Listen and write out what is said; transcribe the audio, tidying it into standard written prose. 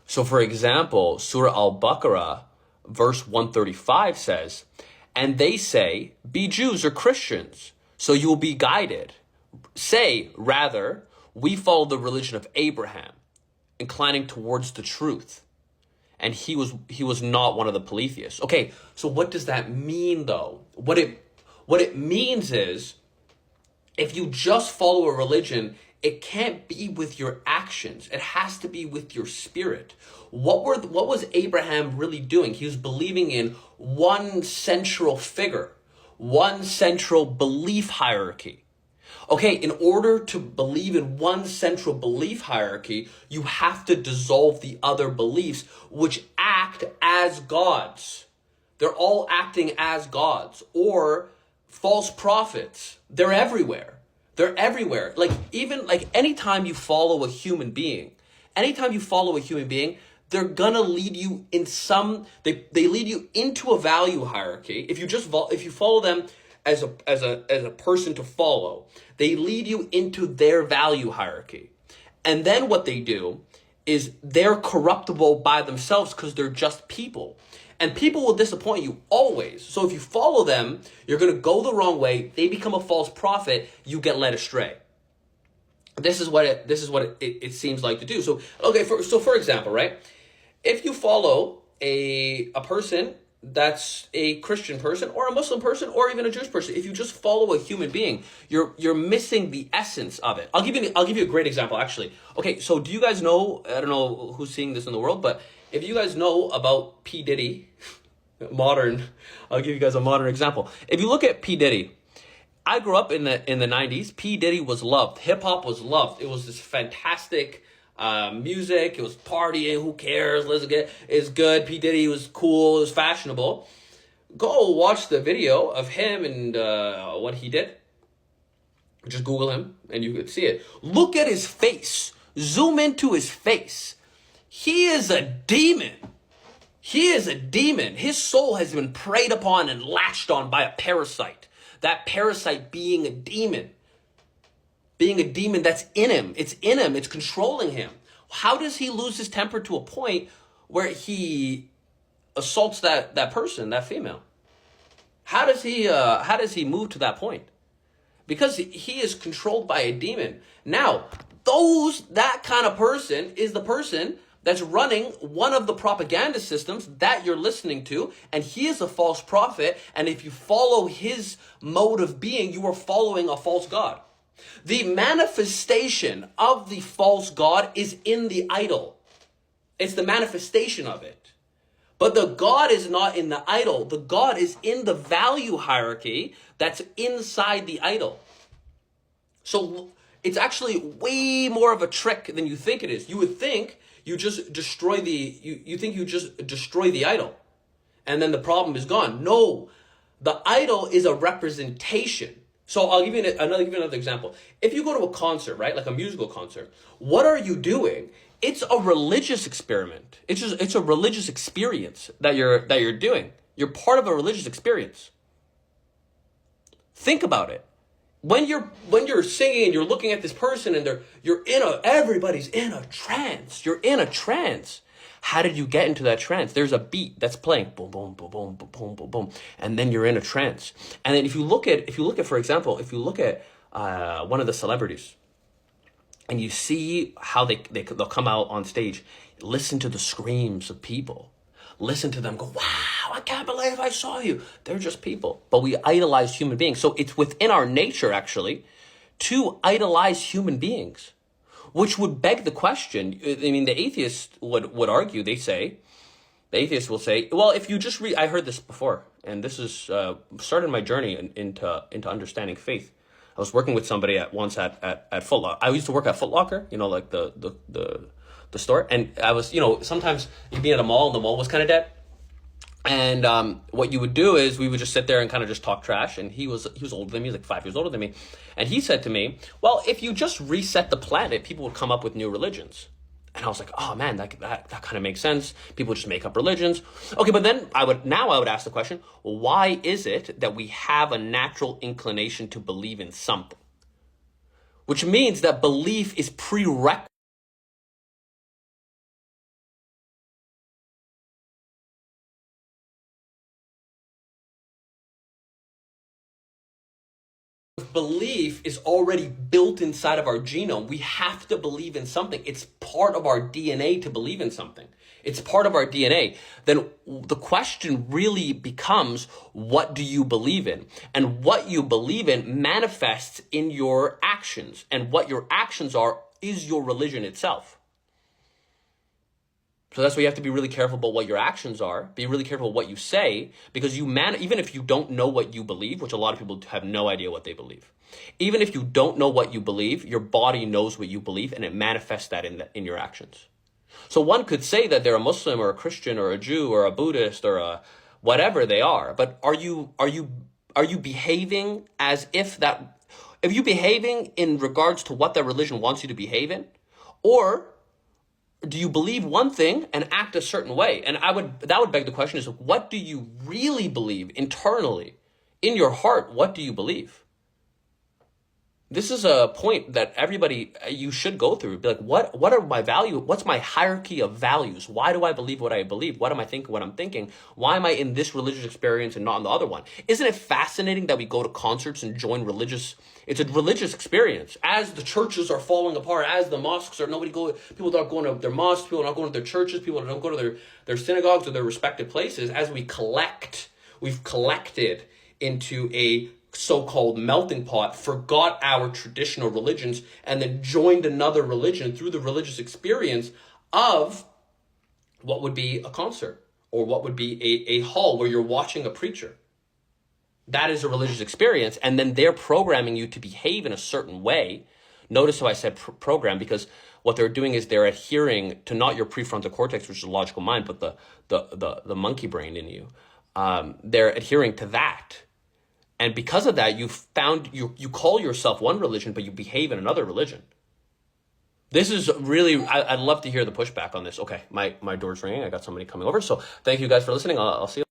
So for example, Surah Al-Baqarah, verse 135 says, and they say, be Jews or Christians, so you will be guided. Say, rather, we follow the religion of Abraham, inclining towards the truth. And he was not one of the polytheists. Okay, so what does that mean though? What it means is, if you just follow a religion, it can't be with your actions. It has to be with your spirit. What was Abraham really doing? He was believing in one central figure, one central belief hierarchy. Okay, in order to believe in one central belief hierarchy, you have to dissolve the other beliefs which act as gods. They're all acting as gods or false prophets. They're everywhere. They're everywhere. Like even like anytime you follow a human being, they're gonna lead you in they lead you into a value hierarchy. If you follow them as a person to follow, they lead you into their value hierarchy. And then what they do is they're corruptible by themselves because they're just people. And people will disappoint you always. So if you follow them, you're going to go the wrong way. They become a false prophet. You get led astray. This is what it seems like to do. So, okay, for example, right? If you follow a person that's a Christian person or a Muslim person or even a Jewish person, if you just follow a human being, you're missing the essence of it. I'll give you a great example actually. Okay, so do you guys know, I don't know who's seeing this in the world, but if you guys know about P. Diddy, I'll give you guys a modern example. If you look at P. Diddy, I grew up in the 90s. P. Diddy was loved. Hip hop was loved. It was this fantastic music. It was partying. Who cares? Let's get it's good. P. Diddy was cool. It was fashionable. Go watch the video of him and what he did. Just Google him and you could see it. Look at his face. Zoom into his face. He is a demon. He is a demon. His soul has been preyed upon and latched on by a parasite. That parasite being a demon. Being a demon that's in him. It's in him. It's controlling him. How does he lose his temper to a point where he assaults that person, that female? How does he move to that point? Because he is controlled by a demon. Now, that kind of person is the person that's running one of the propaganda systems that you're listening to, and he is a false prophet, and if you follow his mode of being, you are following a false god. The manifestation of the false god is in the idol. It's the manifestation of it. But the God is not in the idol. The God is in the value hierarchy that's inside the idol. So it's actually way more of a trick than you think it is. You would think you just destroy the idol and then the problem is gone. No, the idol is a representation. So I'll give you another example. If you go to a concert, right, like a musical concert, what are you doing? It's a religious experiment. It's a religious experience that you're doing. You're part of a religious experience. Think about it. When you're singing and you're looking at this person and everybody's in a trance. You're in a trance. How did you get into that trance? There's a beat that's playing, boom, boom, boom, boom, boom, boom, boom, boom, and then you're in a trance. And then if you look at, for example, one of the celebrities, and you see how they'll come out on stage, listen to the screams of people, listen to them go, wow, I can't believe I saw you. They're just people, but we idolize human beings. So it's within our nature actually to idolize human beings. Which would beg the question. I mean, the atheists would argue. The atheists will say, well, if you just read, I heard this before, and this is started my journey into understanding faith. I was working with somebody at Foot Locker. I used to work at Foot Locker, like the store, and I was, sometimes you'd be at a mall and the mall was kind of dead. And what you would do is we would just sit there and kind of just talk trash. And he was older than me, he was like 5 years older than me. And he said to me, well, if you just reset the planet, people would come up with new religions. And I was like, oh man, that kind of makes sense. People just make up religions. Okay, but then I would ask the question, why is it that we have a natural inclination to believe in something? Which means that belief is prerequisite Belief is already built inside of our genome. We have to believe in something. It's part of our DNA to believe in something. It's part of our DNA. Then the question really becomes, what do you believe in? And what you believe in manifests in your actions. And what your actions are is your religion itself. So that's why you have to be really careful about what your actions are. Be really careful what you say, because even if you don't know what you believe, which a lot of people have no idea what they believe. Even if you don't know what you believe, your body knows what you believe, and it manifests that in your actions. So one could say that they're a Muslim or a Christian or a Jew or a Buddhist or a whatever they are, but are you behaving as if that? Are you behaving in regards to what that religion wants you to behave in, or do you believe one thing and act a certain way? And that would beg the question is, what do you really believe internally? In your heart, what do you believe? This is a point that you should go through. Be like, what are my values? What's my hierarchy of values? Why do I believe what I believe? What am I thinking what I'm thinking? Why am I in this religious experience and not in the other one? Isn't it fascinating that we go to concerts and join it's a religious experience. As the churches are falling apart, as the mosques are, people are not going to their mosques, people are not going to their churches, people don't go to their synagogues or their respective places, as we've collected into a so-called melting pot, forgot our traditional religions, and then joined another religion through the religious experience of what would be a concert or what would be a hall where you're watching a preacher. That is a religious experience, and then they're programming you to behave in a certain way. Notice how I said program, because what they're doing is they're adhering to not your prefrontal cortex, which is the logical mind, but the monkey brain in you. They're adhering to that. And because of that, you call yourself one religion, but you behave in another religion. This is really, I'd love to hear the pushback on this. Okay, my door's ringing. I got somebody coming over. So thank you guys for listening. I'll see you.